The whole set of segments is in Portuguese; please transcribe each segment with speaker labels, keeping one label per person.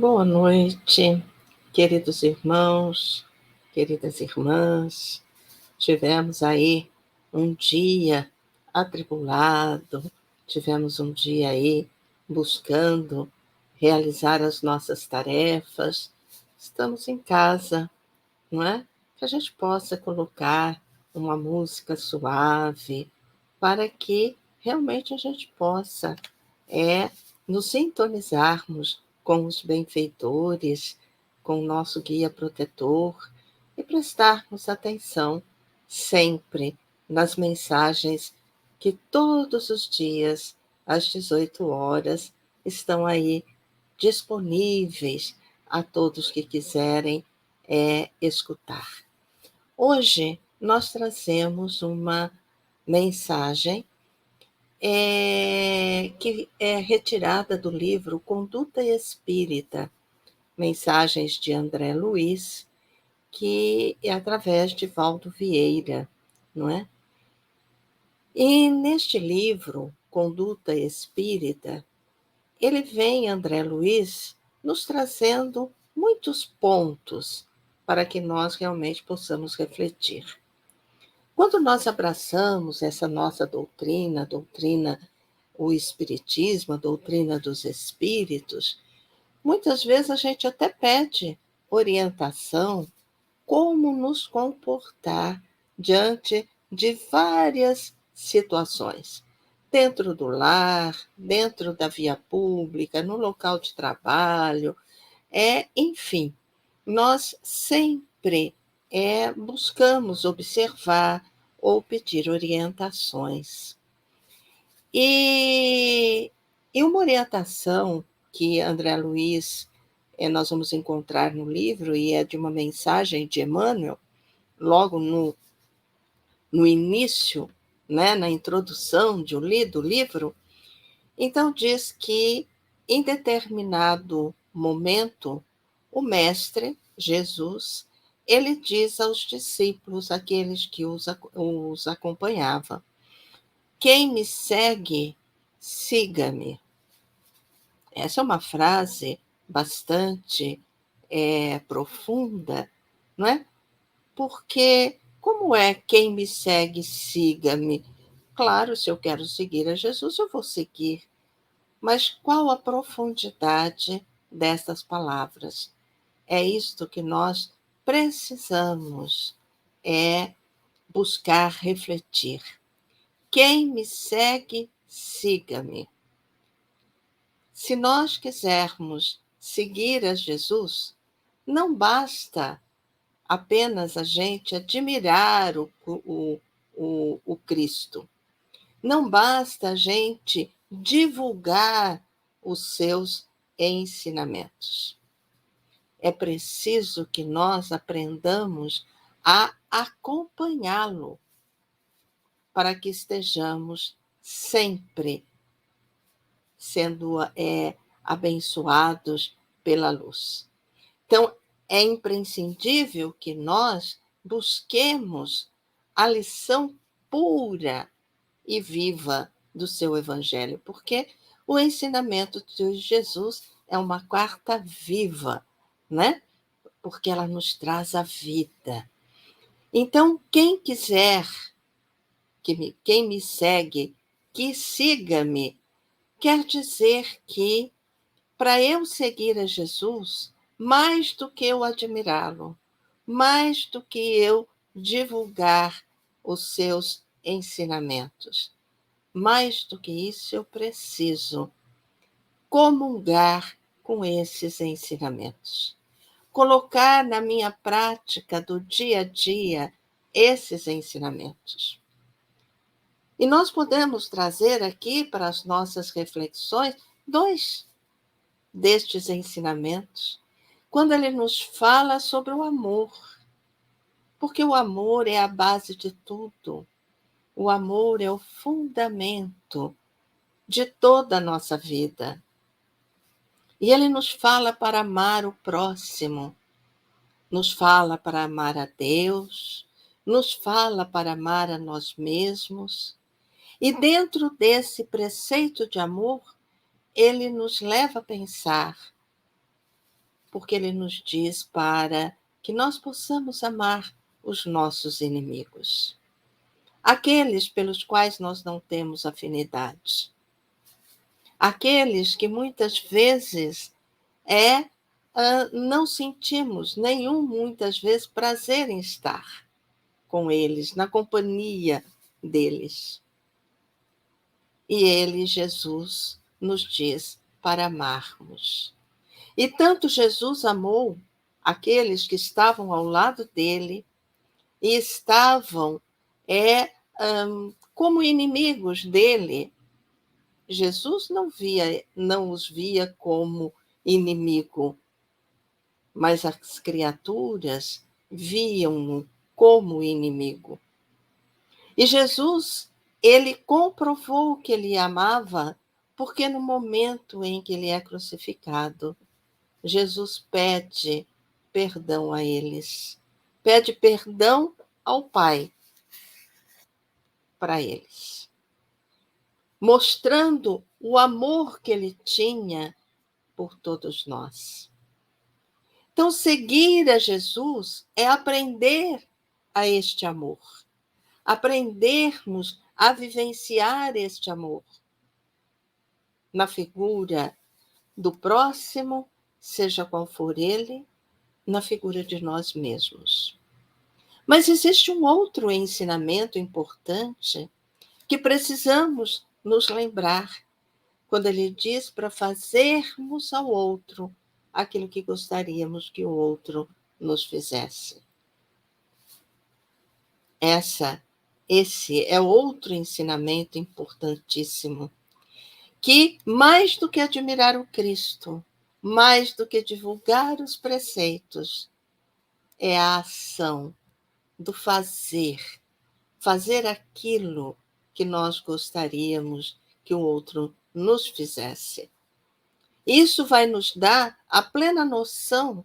Speaker 1: Boa noite, queridos irmãos, queridas irmãs. Tivemos aí um dia atribulado, tivemos um dia aí buscando realizar as nossas tarefas. Estamos em casa, não é? Que a gente possa colocar uma música suave para que realmente a gente possa nos sintonizarmos com os benfeitores, com o nosso guia protetor e prestarmos atenção sempre nas mensagens que todos os dias, às 18 horas, estão aí disponíveis a todos que quiserem escutar. Hoje nós trazemos uma mensagem que é retirada do livro Conduta Espírita, mensagens de André Luiz, que é através de Valdo Vieira, não é? E neste livro, Conduta Espírita, ele vem, André Luiz, nos trazendo muitos pontos para que nós realmente possamos refletir. Quando nós abraçamos essa nossa doutrina, o Espiritismo, a doutrina dos espíritos, muitas vezes a gente até pede orientação como nos comportar diante de várias situações. Dentro do lar, dentro da via pública, no local de trabalho, enfim, nós sempre buscamos observar ou pedir orientações. E, e uma orientação que André Luiz, nós vamos encontrar no livro, e é de uma mensagem de Emmanuel, logo no início, né, na introdução do livro, então diz que em determinado momento, o Mestre, Jesus, ele diz aos discípulos, aqueles que os acompanhavam: quem me segue, siga-me. Essa é uma frase bastante profunda, não é? Porque como é quem me segue, siga-me? Claro, se eu quero seguir a Jesus, eu vou seguir. Mas qual a profundidade dessas palavras? É isto que nós precisamos buscar refletir. Quem me segue, siga-me. Se nós quisermos seguir a Jesus, não basta apenas a gente admirar o Cristo. Não basta a gente divulgar os seus ensinamentos. É preciso que nós aprendamos a acompanhá-lo para que estejamos sempre sendo abençoados pela luz. Então, é imprescindível que nós busquemos a lição pura e viva do seu Evangelho, porque o ensinamento de Jesus é uma carta viva, né? Porque ela nos traz a vida. Então, quem me segue, que siga-me, quer dizer que, para eu seguir a Jesus, mais do que eu admirá-lo, mais do que eu divulgar os seus ensinamentos, mais do que isso, eu preciso comungar com esses ensinamentos, colocar na minha prática do dia a dia esses ensinamentos. E nós podemos trazer aqui para as nossas reflexões 2 destes ensinamentos, quando ele nos fala sobre o amor, porque o amor é a base de tudo, o amor é o fundamento de toda a nossa vida. E ele nos fala para amar o próximo, nos fala para amar a Deus, nos fala para amar a nós mesmos. E dentro desse preceito de amor, ele nos leva a pensar porque ele nos diz para que nós possamos amar os nossos inimigos, aqueles pelos quais nós não temos afinidade, aqueles que muitas vezes não sentimos muitas vezes, prazer em estar com eles, na companhia deles. E ele, Jesus, nos diz para amarmos. E tanto Jesus amou aqueles que estavam ao lado dele e estavam como inimigos dele. Jesus não os via como inimigo, mas as criaturas viam-no como inimigo. E Jesus, ele comprovou que ele amava, porque no momento em que ele é crucificado, Jesus pede perdão a eles, pede perdão ao Pai para eles, mostrando o amor que ele tinha por todos nós. Então, seguir a Jesus é aprender a este amor, aprendermos a vivenciar este amor na figura do próximo, seja qual for ele, na figura de nós mesmos. Mas existe um outro ensinamento importante que precisamos nos lembrar quando ele diz para fazermos ao outro aquilo que gostaríamos que o outro nos fizesse. Esse é outro ensinamento importantíssimo, que mais do que admirar o Cristo, mais do que divulgar os preceitos, é a ação do fazer aquilo que nós gostaríamos que o outro nos fizesse. Isso vai nos dar a plena noção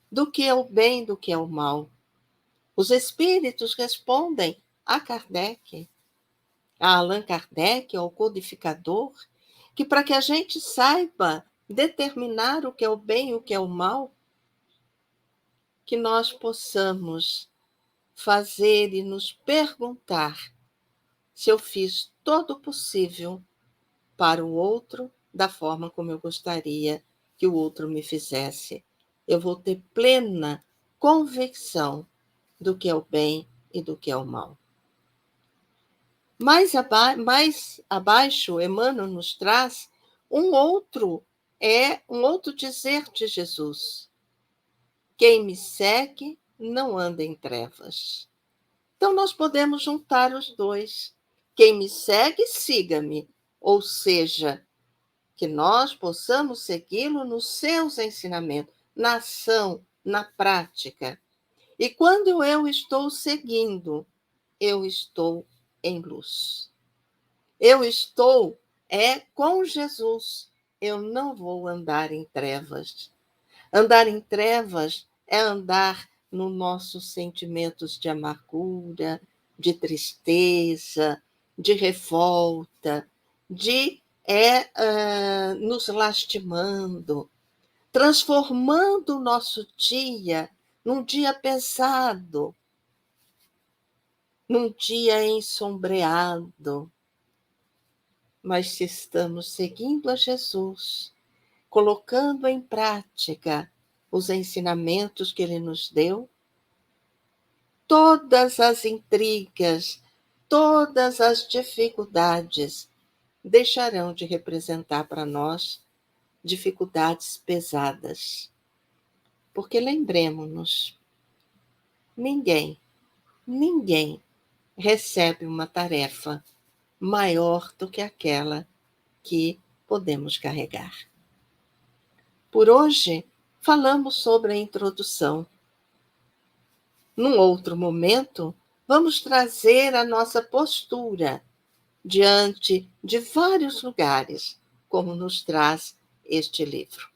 Speaker 1: do que é o bem, do que é o mal. Os espíritos respondem a Kardec, a Allan Kardec, ao codificador, que para que a gente saiba determinar o que é o bem e o que é o mal, que nós possamos fazer e nos perguntar se eu fiz todo o possível para o outro da forma como eu gostaria que o outro me fizesse. Eu vou ter plena convicção do que é o bem e do que é o mal. Mais abaixo, Emmanuel nos traz um outro dizer de Jesus: quem me segue não anda em trevas. Então, nós podemos juntar os dois. Quem me segue, siga-me. Ou seja, que nós possamos segui-lo nos seus ensinamentos, na ação, na prática. E quando eu estou seguindo, eu estou em luz. Eu estou com Jesus. Eu não vou andar em trevas. Andar em trevas é andar nos nossos sentimentos de amargura, de tristeza, de revolta, de nos lastimando, transformando o nosso dia num dia pesado, num dia ensombreado. Mas se estamos seguindo a Jesus, colocando em prática os ensinamentos que ele nos deu, todas as intrigas, todas as dificuldades deixarão de representar para nós dificuldades pesadas. Porque lembremos-nos, ninguém recebe uma tarefa maior do que aquela que podemos carregar. Por hoje, falamos sobre a introdução. Num outro momento, vamos trazer a nossa postura diante de vários lugares, como nos traz este livro.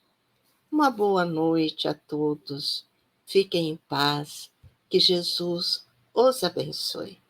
Speaker 1: Uma boa noite a todos. Fiquem em paz. Que Jesus os abençoe.